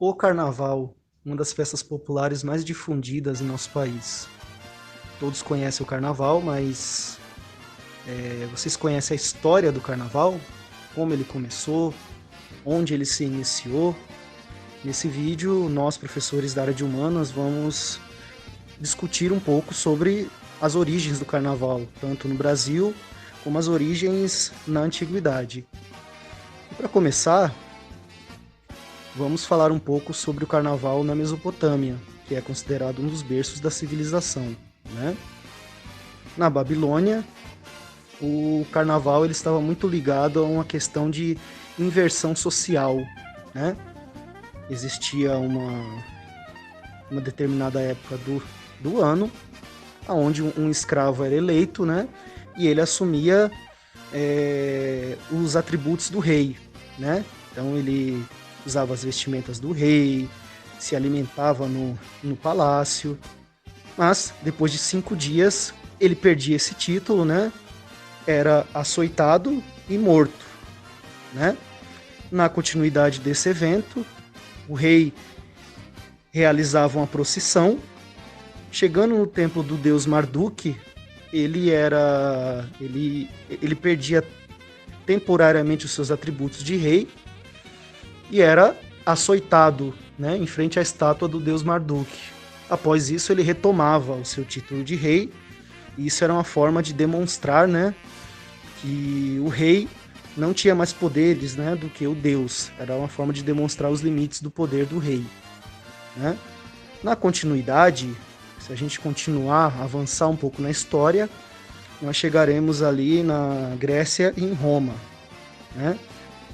O Carnaval, uma das festas populares mais difundidas em nosso país. Todos conhecem o Carnaval, mas vocês conhecem a história do Carnaval? Como ele começou? Onde ele se iniciou? Nesse vídeo, nós, professores da área de Humanas, vamos discutir um pouco sobre as origens do Carnaval, tanto no Brasil como as origens na Antiguidade. E para começar, vamos falar um pouco sobre o Carnaval na Mesopotâmia, que é considerado um dos berços da civilização, né? Na Babilônia, o Carnaval ele estava muito ligado a uma questão de inversão social, né? Existia uma determinada época do ano, onde um escravo era eleito, né? E ele assumia os atributos do rei, né? Então ele usava as vestimentas do rei, se alimentava no palácio, mas depois de 5 dias ele perdia esse título, né? Era açoitado e morto, né? Na continuidade desse evento, o rei realizava uma procissão. Chegando no templo do deus Marduk, ele perdia temporariamente os seus atributos de rei e era açoitado, né, em frente à estátua do deus Marduk. Após isso, ele retomava o seu título de rei, e isso era uma forma de demonstrar, né, que o rei não tinha mais poderes, né, do que o deus. Era uma forma de demonstrar os limites do poder do rei, né? Na continuidade, se a gente continuar, avançar um pouco na história, nós chegaremos ali na Grécia e em Roma, né?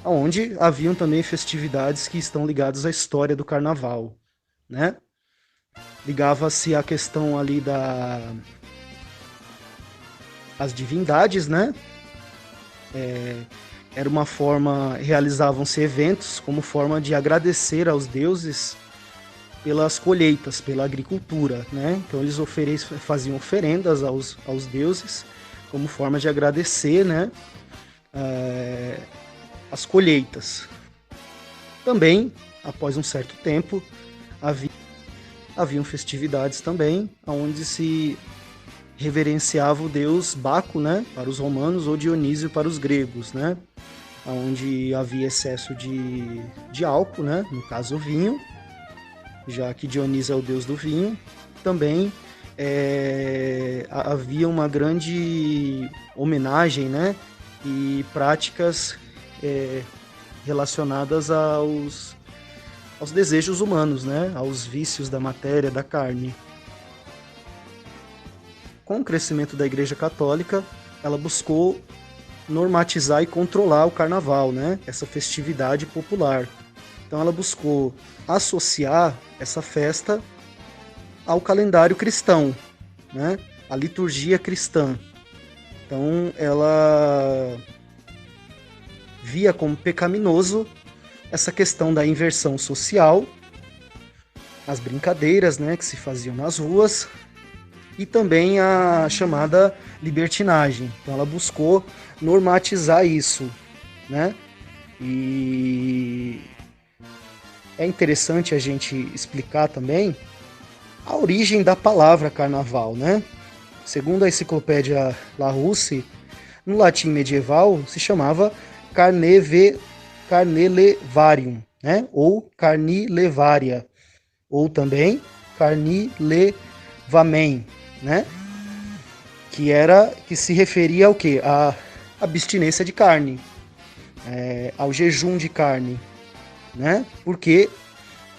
Onde haviam também festividades que estão ligadas à história do Carnaval, né? Ligava-se à questão ali as divindades, né? Era uma forma, realizavam-se eventos como forma de agradecer aos deuses pelas colheitas, pela agricultura, né? Então eles faziam oferendas aos deuses como forma de agradecer, né? As colheitas. Também, após um certo tempo, haviam festividades também, onde se reverenciava o deus Baco, né, para os romanos, ou Dionísio para os gregos, né, onde havia excesso de álcool, né, no caso o vinho, já que Dionísio é o deus do vinho. Também havia uma grande homenagem, né, e práticas relacionadas aos desejos humanos, né, aos vícios da matéria, da carne. Com o crescimento da Igreja Católica, ela buscou normatizar e controlar o Carnaval, né, essa festividade popular. Então ela buscou associar essa festa ao calendário cristão, né, à liturgia cristã. Então ela via como pecaminoso essa questão da inversão social, as brincadeiras, né, que se faziam nas ruas, e também a chamada libertinagem. Então ela buscou normatizar isso, né? E é interessante a gente explicar também a origem da palavra carnaval, né? Segundo a enciclopédia Larousse, no latim medieval se chamava carnelevarium, né? Ou carnilevaria, ou também carnilevamen, né? Que se referia ao quê? A abstinência de carne, ao jejum de carne, né? Porque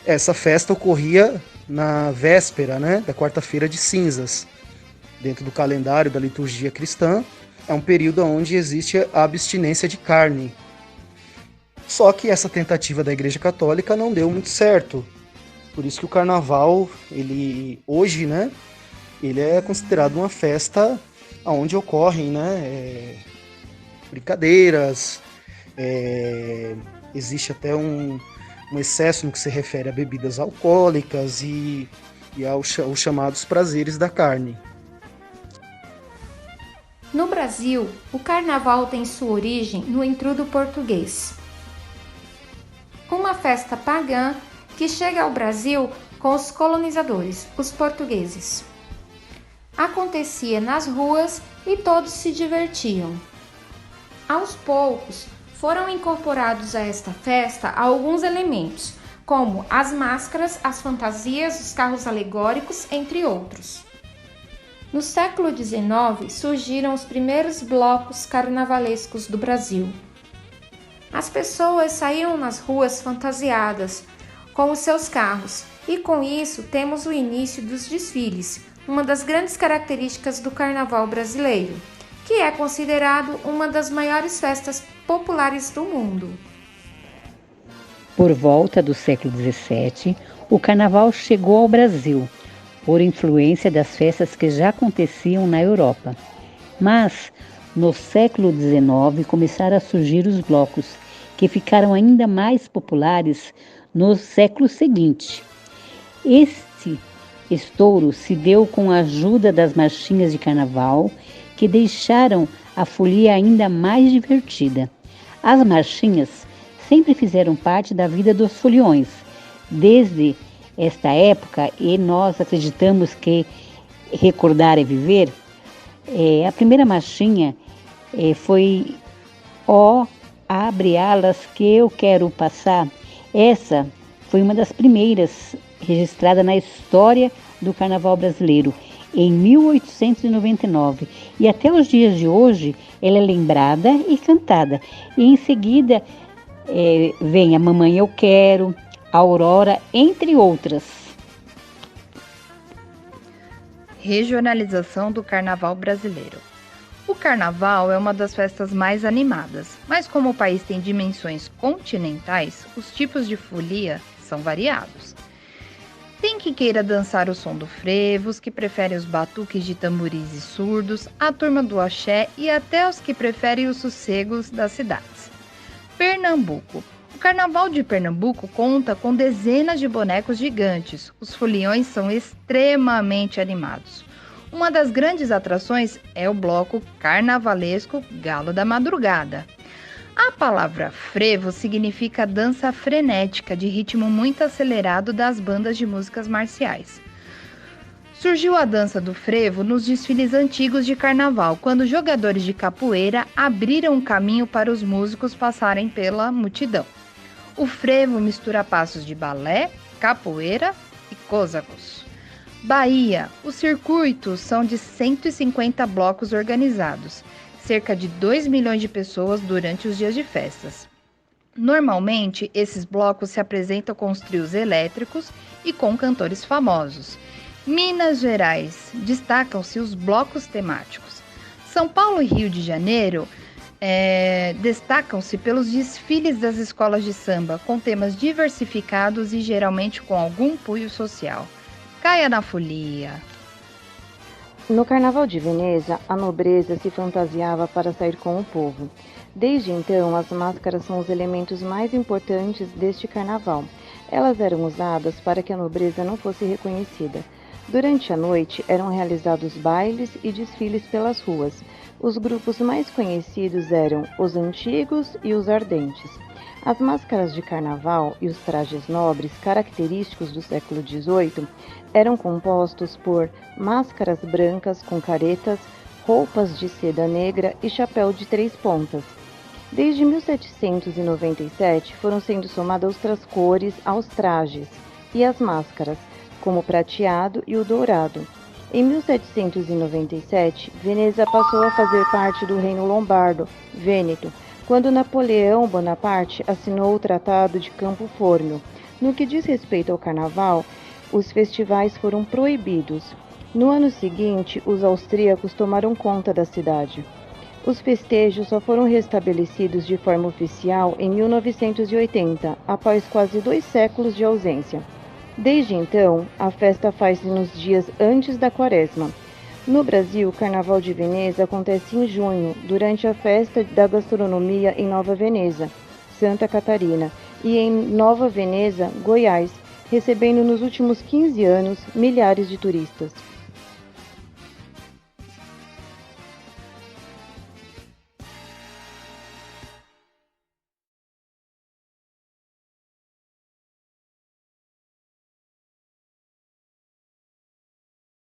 essa festa ocorria na véspera, né, da quarta-feira de cinzas. Dentro do calendário da liturgia cristã, é um período onde existe a abstinência de carne. Só que essa tentativa da Igreja Católica não deu muito certo. Por isso que o Carnaval, ele hoje, né, ele é considerado uma festa onde ocorrem, né, brincadeiras, existe até um excesso no que se refere a bebidas alcoólicas e aos chamados prazeres da carne. No Brasil, o Carnaval tem sua origem no intrudo português, uma festa pagã que chega ao Brasil com os colonizadores, os portugueses. Acontecia nas ruas e todos se divertiam. Aos poucos, foram incorporados a esta festa alguns elementos, como as máscaras, as fantasias, os carros alegóricos, entre outros. No século XIX, surgiram os primeiros blocos carnavalescos do Brasil. As pessoas saíam nas ruas fantasiadas, com os seus carros, e com isso temos o início dos desfiles, uma das grandes características do carnaval brasileiro, que é considerado uma das maiores festas populares do mundo. Por volta do século XVII, o carnaval chegou ao Brasil, por influência das festas que já aconteciam na Europa. Mas, no século XIX, começaram a surgir os blocos, que ficaram ainda mais populares no século seguinte. Este estouro se deu com a ajuda das marchinhas de carnaval, que deixaram a folia ainda mais divertida. As marchinhas sempre fizeram parte da vida dos foliões, desde esta época, e nós acreditamos que recordar é viver. A primeira marchinha foi Ó, abre alas que eu quero passar. Essa foi uma das primeiras registrada na história do carnaval brasileiro, em 1899, e até os dias de hoje ela é lembrada e cantada. E em seguida vem a Mamãe Eu Quero, a Aurora, entre outras. Regionalização do carnaval brasileiro. O carnaval é uma das festas mais animadas, mas como o país tem dimensões continentais, os tipos de folia são variados. Tem que queira dançar o som do frevo, os que preferem os batuques de tamboris e surdos, a turma do axé e até os que preferem os sossegos das cidades. Pernambuco. O Carnaval de Pernambuco conta com dezenas de bonecos gigantes. Os foliões são extremamente animados. Uma das grandes atrações é o bloco carnavalesco Galo da Madrugada. A palavra frevo significa dança frenética de ritmo muito acelerado das bandas de músicas marciais. Surgiu a dança do frevo nos desfiles antigos de carnaval, quando jogadores de capoeira abriram um caminho para os músicos passarem pela multidão. O frevo mistura passos de balé, capoeira e côssacos. Bahia. Os circuitos são de 150 blocos organizados, cerca de 2 milhões de pessoas durante os dias de festas. Normalmente, esses blocos se apresentam com os trios elétricos e com cantores famosos. Minas Gerais. Destacam-se os blocos temáticos. São Paulo e Rio de Janeiro destacam-se pelos desfiles das escolas de samba, com temas diversificados e geralmente com algum cunho social. Caia na folia. No Carnaval de Veneza, a nobreza se fantasiava para sair com o povo. Desde então, as máscaras são os elementos mais importantes deste carnaval. Elas eram usadas para que a nobreza não fosse reconhecida. Durante a noite, eram realizados bailes e desfiles pelas ruas. Os grupos mais conhecidos eram os antigos e os ardentes. As máscaras de carnaval e os trajes nobres, característicos do século XVIII, eram compostos por máscaras brancas com caretas, roupas de seda negra e chapéu de 3 pontas. Desde 1797 foram sendo somadas outras cores aos trajes e às máscaras, como o prateado e o dourado. Em 1797, Veneza passou a fazer parte do Reino Lombardo, Vêneto, quando Napoleão Bonaparte assinou o Tratado de Campo Formio. No que diz respeito ao carnaval, os festivais foram proibidos. No ano seguinte, os austríacos tomaram conta da cidade. Os festejos só foram restabelecidos de forma oficial em 1980, após quase 2 séculos de ausência. Desde então, a festa faz-se nos dias antes da Quaresma. No Brasil, o Carnaval de Veneza acontece em junho, durante a festa da gastronomia em Nova Veneza, Santa Catarina, e em Nova Veneza, Goiás, recebendo nos últimos 15 anos milhares de turistas.